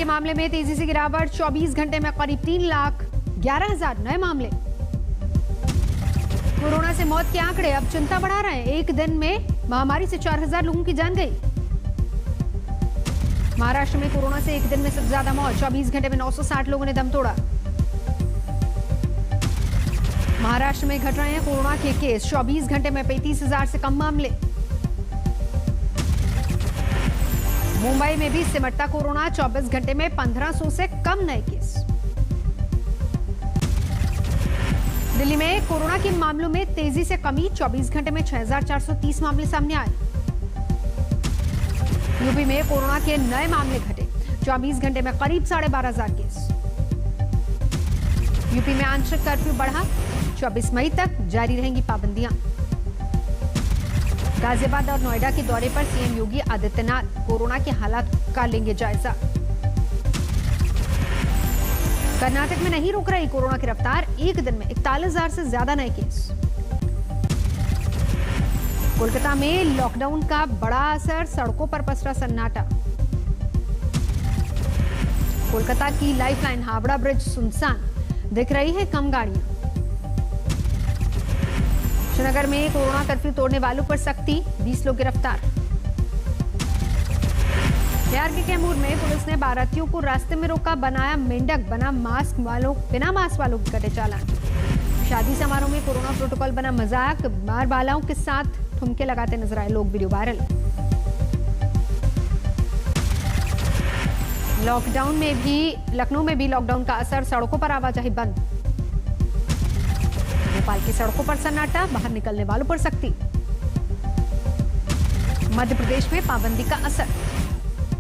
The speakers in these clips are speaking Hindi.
के मामले में तेजी से गिरावट, 24 घंटे में करीब 3,11,000 नए मामले। कोरोना से मौत के आंकड़े अब चिंता बढ़ा रहे हैं। एक दिन में महामारी से 4,000 लोगों की जान गई। महाराष्ट्र में कोरोना से एक दिन में सबसे ज्यादा मौत, 24 घंटे में 960 लोगों ने दम तोड़ा। महाराष्ट्र में घट रहे हैं कोरोना के केस, 24 घंटे में 35,000 से कम मामले। मुंबई में भी सिमटता कोरोना, 24 घंटे में 1500 से कम नए केस। दिल्ली में कोरोना के मामलों में तेजी से कमी, 24 घंटे में 6,430 मामले सामने आए। यूपी में कोरोना के नए मामले घटे, 24 घंटे में करीब 12,500 केस। यूपी में आंशिक कर्फ्यू बढ़ा, 24 मई तक जारी रहेंगी पाबंदियां। गाजियाबाद और नोएडा के दौरे पर सीएम योगी आदित्यनाथ कोरोना के हालात का लेंगे जायजा। कर्नाटक में नहीं रुक रही कोरोना की रफ्तार, एक दिन में 41,000 से ज्यादा नए केस। कोलकाता में लॉकडाउन का बड़ा असर, सड़कों पर पसरा सन्नाटा। कोलकाता की लाइफलाइन हावड़ा ब्रिज सुनसान, दिख रही है कम गाड़ियां। श्रीनगर में कोरोना कर्फ्यू तोड़ने वालों पर सख्ती, 20 लोग गिरफ्तार। बिहार के कैमूर में पुलिस ने बारातियों को रास्ते में रोका, बनाया मेंढक, बिना मास्क वालों के कटे चालान। शादी समारोह में कोरोना प्रोटोकॉल बना मजाक, बार बालाओं के साथ ठुमके लगाते नजर आए लोग, वीडियो वायरल। लखनऊ में भी लॉकडाउन का असर, सड़कों पर आवाजाही बंद। भोपाल की सड़कों पर सन्नाटा, बाहर निकलने वालों पर सख्ती। मध्य प्रदेश में पाबंदी का असर,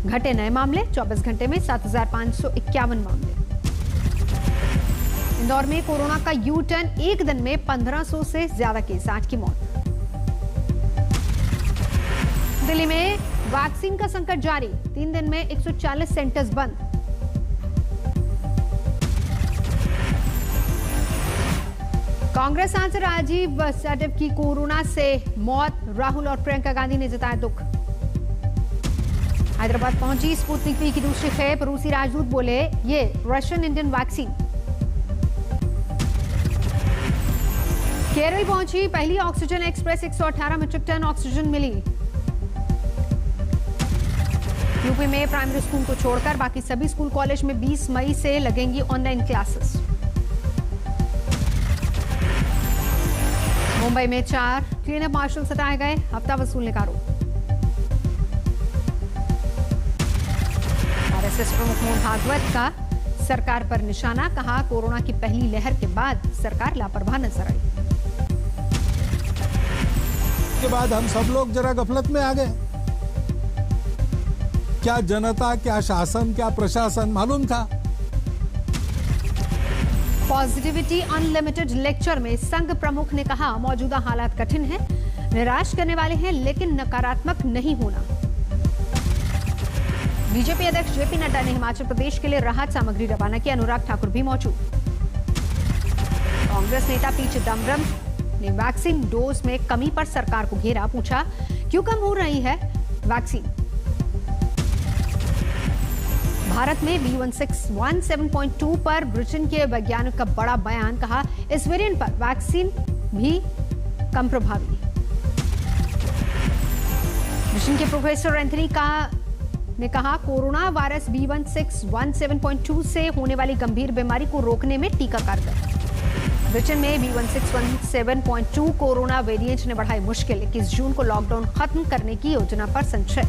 घटे नए मामले, 24 घंटे में 7,551 मामले। इंदौर में कोरोना का यू टर्न, एक दिन में 1,500 से ज्यादा केस, 8 की मौत। दिल्ली में वैक्सीन का संकट जारी, 3 दिन में 140 सेंटर्स बंद। कांग्रेस सांसद राजीव सैजल की कोरोना से मौत, राहुल और प्रियंका गांधी ने जताया दुख। हैदराबाद पहुंची स्पुतनिक V की दूसरी खेप, रूसी राजदूत बोले ये रशियन इंडियन वैक्सीन। केरल पहुंची पहली oxygen express, 118 metric ton oxygen मिली। यूपी में प्राइमरी स्कूल को छोड़कर बाकी सभी स्कूल कॉलेज में 20 मई से लगेंगी ऑनलाइन क्लासेस। मुंबई में 4 क्लीनअप मार्शल सटाए गए, हफ्ता वसूलने का आरोप। आरएसएस प्रमुख मोहन भागवत का सरकार पर निशाना, कहा कोरोना की पहली लहर के बाद सरकार लापरवाह नजर आई। के बाद हम सब लोग जरा गफलत में आ गए। क्या जनता, क्या शासन, क्या प्रशासन मालूम था? पॉजिटिविटी अनलिमिटेड लेक्चर में संघ प्रमुख ने कहा मौजूदा हालात कठिन हैं, निराश करने वाले हैं, लेकिन नकारात्मक नहीं होना। बीजेपी अध्यक्ष जेपी नड्डा ने हिमाचल प्रदेश के लिए राहत सामग्री रवाना की, अनुराग ठाकुर भी मौजूद। कांग्रेस नेता पी चिदम्बरम ने वैक्सीन डोज में कमी पर सरकार को घेरा, पूछा क्यों कम हो रही है वैक्सीन। भारत में B1617.2 पर ब्रिटेन के वैज्ञानिक का बड़ा बयान, कहा इस वेरिएंट पर वैक्सीन भी कम प्रभावी। ब्रिटेन के प्रोफेसर एंथनी ने कहा कोरोना वायरस B1617.2 से होने वाली गंभीर बीमारी को रोकने में टीका कारगर। ब्रिटेन में B1617.2 कोरोना वेरिएंट ने बढ़ाई मुश्किल, 21 जून को लॉकडाउन खत्म करने की योजना पर संशय।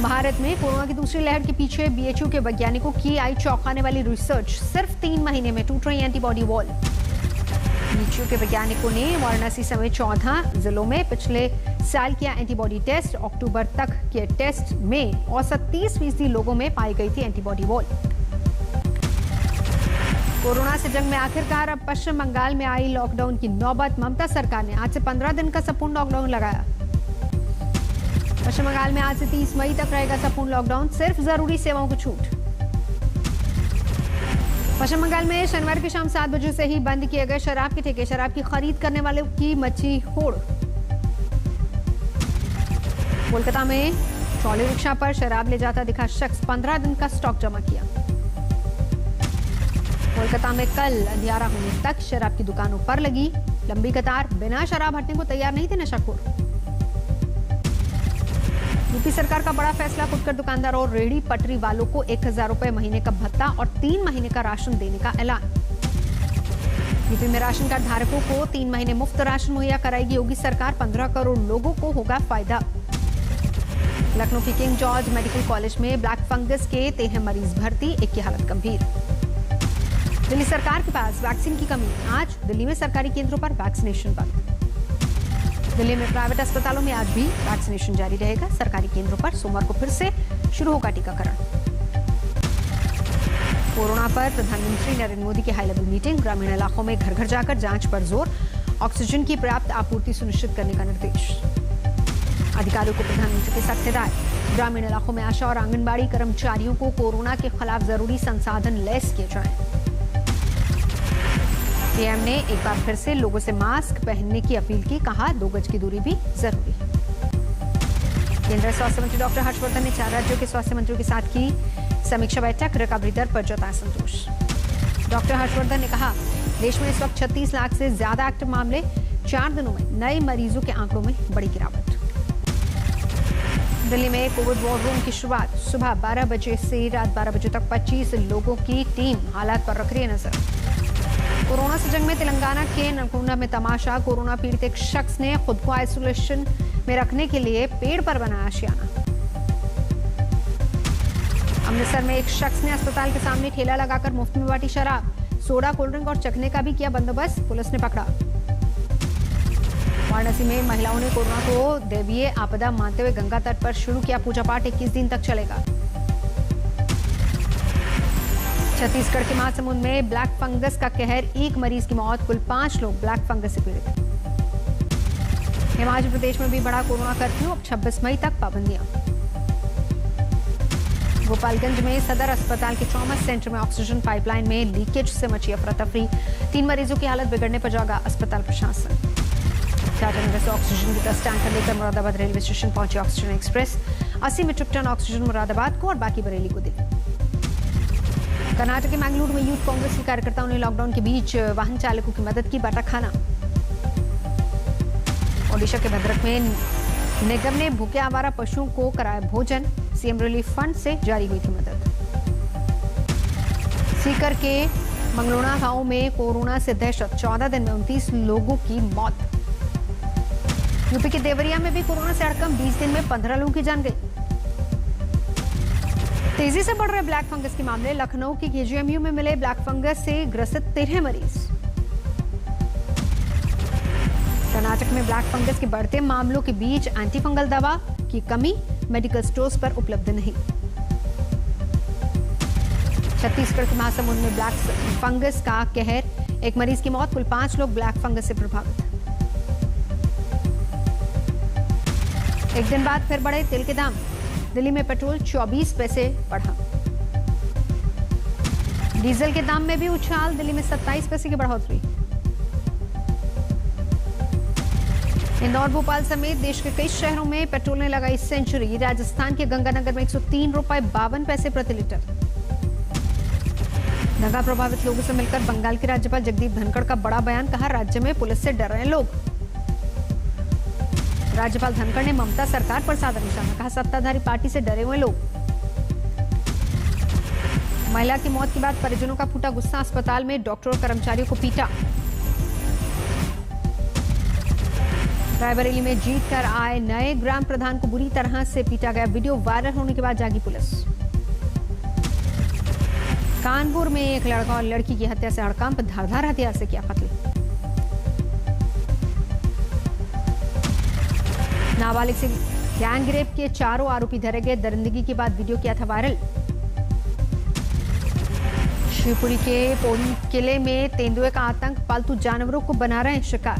भारत में कोरोना की दूसरी लहर के पीछे बीएचयू के वैज्ञानिकों की आई चौंकाने वाली रिसर्च, सिर्फ 3 महीने में टूट रही एंटीबॉडी वॉल। बीएचयू के वैज्ञानिकों ने वाराणसी समेत 14 जिलों में पिछले साल किया एंटीबॉडी टेस्ट, अक्टूबर तक के टेस्ट में औसत 30% लोगों में पाई गई थी एंटीबॉडी वॉल। कोरोना से जंग में आखिरकार अब पश्चिम बंगाल में आई लॉकडाउन की नौबत, ममता सरकार ने आज से 15 दिन का संपूर्ण लॉकडाउन लगाया। पश्चिम बंगाल में आज से 30 मई तक रहेगा संपूर्ण लॉकडाउन, सिर्फ जरूरी सेवाओं को छूट। पश्चिम बंगाल में शनिवार की शाम 7 बजे से ही बंद किए गए शराब के ठेके, शराब की खरीद करने वालों की मची होड़। कोलकाता में ट्रॉली रिक्शा पर शराब ले जाता दिखा शख्स, 15 दिन का स्टॉक जमा किया। कोलकाता में कल अंधियारा होने तक शराब की दुकानों पर लगी लंबी कतार, बिना शराब हटने को तैयार नहीं थे नशाखोर। यूपी सरकार का बड़ा फैसला, फुटकर दुकानदारों और रेहड़ी पटरी वालों को 1000 रुपए महीने का भत्ता और 3 महीने का राशन देने का ऐलान। यूपी में राशन कार्ड धारकों को 3 महीने मुफ्त राशन मुहैया कराएगी योगी सरकार, 15 करोड़ लोगों को होगा फायदा। लखनऊ के किंग जॉर्ज मेडिकल कॉलेज में ब्लैक फंगस के 13 मरीज भर्ती, एक की हालत गंभीर। दिल्ली सरकार के पास वैक्सीन की कमी, आज दिल्ली में सरकारी केंद्रों पर वैक्सीनेशन बंद। दिल्ली में प्राइवेट अस्पतालों में आज भी वैक्सीनेशन जारी रहेगा, सरकारी केंद्रों पर सोमवार को फिर से शुरू होगा टीकाकरण। कोरोना पर प्रधानमंत्री नरेंद्र मोदी की हाई लेवल मीटिंग, ग्रामीण इलाकों में घर घर जाकर जांच पर जोर, ऑक्सीजन की पर्याप्त आपूर्ति सुनिश्चित करने का निर्देश। अधिकारियों को प्रधानमंत्री की सख्त हिदायत, ग्रामीण इलाकों में आशा और आंगनबाड़ी कर्मचारियों को कोरोना के खिलाफ जरूरी संसाधन लैस किए जाएं। पीएम ने एक बार फिर से लोगों से मास्क पहनने की अपील की, कहा 2 गज की दूरी भी जरूरी है। केंद्रीय स्वास्थ्य मंत्री डॉक्टर हर्षवर्धन ने 4 राज्यों के स्वास्थ्य मंत्रियों के साथ की समीक्षा बैठक, रिकवरी दर पर जताया संतोष। डॉक्टर हर्षवर्धन ने कहा देश में इस वक्त 36 लाख से ज्यादा एक्टिव मामले, 4 दिनों में नए मरीजों के आंकड़ों में बड़ी गिरावट। दिल्ली में कोविड वॉर रूम की शुरुआत, सुबह 12 बजे से रात 12 बजे तक 25 लोगों की टीम हालात पर रख रही है नजर। कोरोना से जंग में तेलंगाना के नलगोंडा में तमाशा, कोरोना पीड़ित एक शख्स ने खुद को आइसोलेशन में रखने के लिए पेड़ पर बनाया आशियाना। अमृतसर में एक शख्स ने अस्पताल के सामने ठेला लगाकर मुफ्त में बांटी शराब, सोडा, कोल्ड ड्रिंक और चखने का भी किया बंदोबस्त, पुलिस ने पकड़ा। वाराणसी में महिलाओं ने कोरोना को दैवीय आपदा मानते हुए गंगा तट पर शुरू किया पूजा पाठ, 21 दिन तक चलेगा। छत्तीसगढ़ के महासमुंद में ब्लैक फंगस का कहर, 1 मरीज की मौत, कुल 5 लोग ब्लैक फंगस से पीड़ित। हिमाचल प्रदेश में भी बढ़ा कोरोना कर्फ्यू, अब 26 मई तक पाबंदियां। गोपालगंज में सदर अस्पताल के ट्रॉमा सेंटर में ऑक्सीजन पाइपलाइन में लीकेज से मची अफरा-तफरी, 3 मरीजों की हालत बिगड़ने पर जागा अस्पताल प्रशासन। टाटानगर से ऑक्सीजन की 10 टैंकर लेकर मुरादाबाद रेलवे स्टेशन पहुंची oxygen express, 80 metric ton oxygen Moradabad को और बाकी बरेली को दी। कर्नाटक के मैंगलुरु में यूथ कांग्रेस के कार्यकर्ताओं ने लॉकडाउन के बीच वाहन चालकों की मदद की, बांटा खाना। ओडिशा के भद्रक में निगम ने भूखे आवारा पशुओं को कराया भोजन, सीएम रिलीफ फंड से जारी हुई थी मदद। सीकर के मंगलोना गांव में कोरोना से दहशत, 14 दिन में 29 लोगों की मौत। यूपी के देवरिया में भी कोरोना से हड़कंप, 20 दिन में 15 लोगों की जान गई। तेजी से बढ़ रहे ब्लैक फंगस के मामले, लखनऊ के केजीएमयू में मिले ब्लैक फंगस से ग्रसित 13 मरीज। कर्नाटक में ब्लैक फंगस के बढ़ते मामलों के बीच एंटीफंगल दवा की कमी, मेडिकल स्टोर्स पर उपलब्ध नहीं। छत्तीसगढ़ के महासमुंद में ब्लैक फंगस का कहर, 1 मरीज की मौत, कुल 5 लोग ब्लैक फंगस से प्रभावित। एक दिन बाद फिर बढ़े तेल के दाम, दिल्ली में पेट्रोल 24 पैसे बढ़ा। डीजल के दाम में भी उछाल, दिल्ली में 27 पैसे की बढ़ोतरी। इंदौर, भोपाल समेत देश के कई शहरों में पेट्रोल ने लगाई सेंचुरी, राजस्थान के गंगानगर में 103 रुपए 52 पैसे प्रति लीटर। दंगा प्रभावित लोगों से मिलकर बंगाल के राज्यपाल जगदीप धनखड़ का बड़ा बयान, कहा राज्य में पुलिस से डर रहे लोग। राज्यपाल धनखड़ ने ममता सरकार पर साधा निशाना, कहा सत्ताधारी पार्टी से डरे हुए लोग। महिला की मौत के बाद परिजनों का फूटा गुस्सा, अस्पताल में डॉक्टर और कर्मचारियों को पीटा। रायबरेली में जीत कर आए नए ग्राम प्रधान को बुरी तरह से पीटा गया, वीडियो वायरल होने के बाद जागी पुलिस। कानपुर में एक लड़का और लड़की की हत्या से हड़कंप, धारदार हथियार से किया कत्ल। नाबालिग से गैंग रेप के 4 आरोपी धरे गए, दरिंदगी के बाद वीडियो किया था वायरल। शिवपुरी के पोनी किले में तेंदुए का आतंक, पालतू जानवरों को बना रहे हैं शिकार।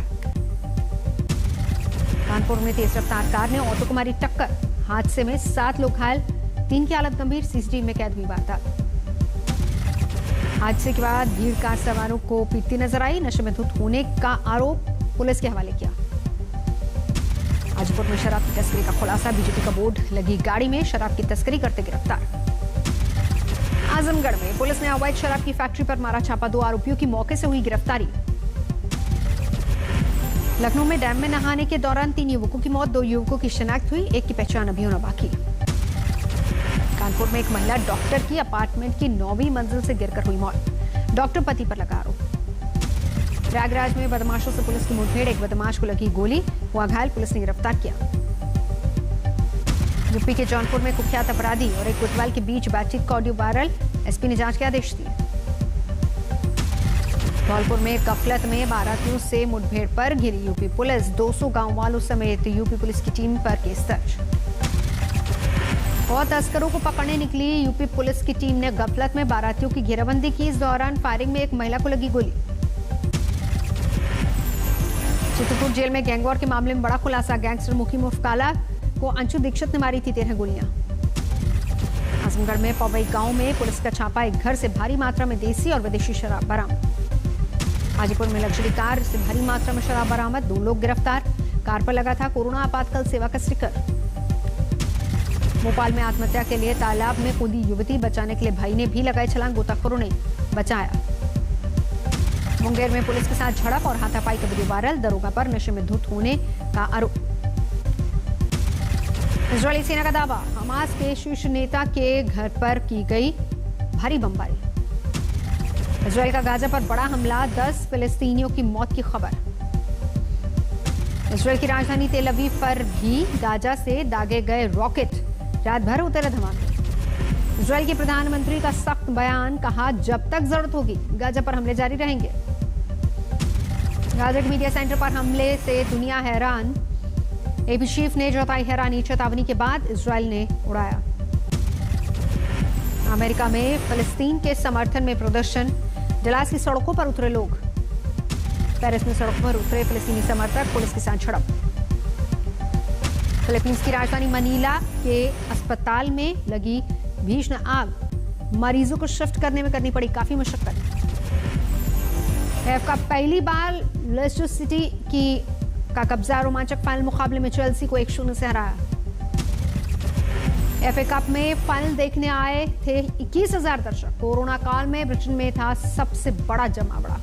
कानपुर में तेज रफ्तार कार ने ऑटो को मारी टक्कर, हादसे में 7 लोग घायल, 3 की हालत गंभीर, सीसीटीवी में कैद हुई वारदात। हादसे के बाद भीड़ कार सवारों को पीटती नजर आई, नशे में धुत होने का आरोप पुलिस के हवाले किया। हाजीपुर में शराब की तस्करी का खुलासा, बीजेपी का बोर्ड लगी गाड़ी में शराब की तस्करी करते गिरफ्तार। आजमगढ़ में पुलिस ने अवैध शराब की फैक्ट्री पर मारा छापा, 2 आरोपियों की मौके से हुई गिरफ्तारी। लखनऊ में डैम में नहाने के दौरान 3 युवकों की मौत, 2 युवकों की शिनाख्त हुई, एक की पहचान अभी होना बाकी। कानपुर में एक महिला डॉक्टर की अपार्टमेंट की 9वीं मंजिल से गिरकर हुई मौत, डॉक्टर पति पर लगा आरोप। प्रयागराज में बदमाशों से पुलिस की मुठभेड़, एक बदमाश को लगी गोली, हुआ घायल, पुलिस ने गिरफ्तार किया। यूपी के जौनपुर में कुख्यात अपराधी और एक कोतवाल के बीच बातचीत का ऑडियो वायरल, एसपी ने जांच के आदेश दिए। धौलपुर में गफलत में बारातियों से मुठभेड़ पर घिरी यूपी पुलिस, 200 गांव वालों समेत यूपी पुलिस की टीम पर केस दर्ज। और तस्करों को पकड़ने निकली यूपी पुलिस की टीम ने गफलत में बारातियों की घेराबंदी की, इस दौरान फायरिंग में एक महिला को लगी गोली। चित्रकूट जेल में गैंगवॉर के मामले में बड़ा खुलासा, गैंगस्टर मुखी मुफ्काला को अंशु दीक्षित ने मारी थी 13 गोलियां। आजमगढ़ में पवई गांव में पुलिस का छापा, एक घर से भारी मात्रा में देसी और विदेशी शराब बरामद। हाजीपुर में लग्जरी कार से भारी मात्रा में शराब बरामद, 2 लोग गिरफ्तार, कार पर लगा था कोरोना आपातकाल सेवा का स्टिकर। भोपाल में आत्महत्या के लिए तालाब में कूदी युवती, बचाने के लिए भाई ने भी लगाई छलांग, गोताखोरों ने बचाया। मुंगेर में पुलिस के साथ झड़प और हाथापाई का वीडियो वायरल, दरोगा पर नशे में धुत होने का आरोप। इजरायली सेना का दावा, हमास के शीर्ष नेता के घर पर की गई भारी बमबारी। इजरायल का गाजा पर बड़ा हमला, 10 फिलिस्तीनियों की मौत की खबर। इजरायल की राजधानी तेल अवीव पर भी गाजा से दागे गए रॉकेट, रात भर होते रहे धमाके। इजरायल के प्रधानमंत्री का सख्त बयान, कहा जब तक जरूरत होगी गाजा पर हमले जारी रहेंगे। गाजा के मीडिया सेंटर पर हमले से दुनिया हैरान, एपी चीफ ने जताई हैरानी, चेतावनी के बाद इजरायल ने उड़ाया। अमेरिका में फिलिस्तीन के समर्थन में प्रदर्शन, डलास की सड़कों पर उतरे लोग। पेरिस में सड़कों पर उतरे फिलिस्तीनी समर्थक, पुलिस के साथ झड़प। फिलीपींस की राजधानी मनीला के अस्पताल में लगी भीषण आग, मरीजों को शिफ्ट करने में करनी पड़ी काफी मशक्कत। एफ का पहली बार लेस्टर सिटी का कब्जा, रोमांचक फाइनल मुकाबले में चेल्सी को 1-0 से हराया। एफए कप में फाइनल देखने आए थे 21,000 दर्शक, कोरोना काल में ब्रिटेन में था सबसे बड़ा जमावड़ा।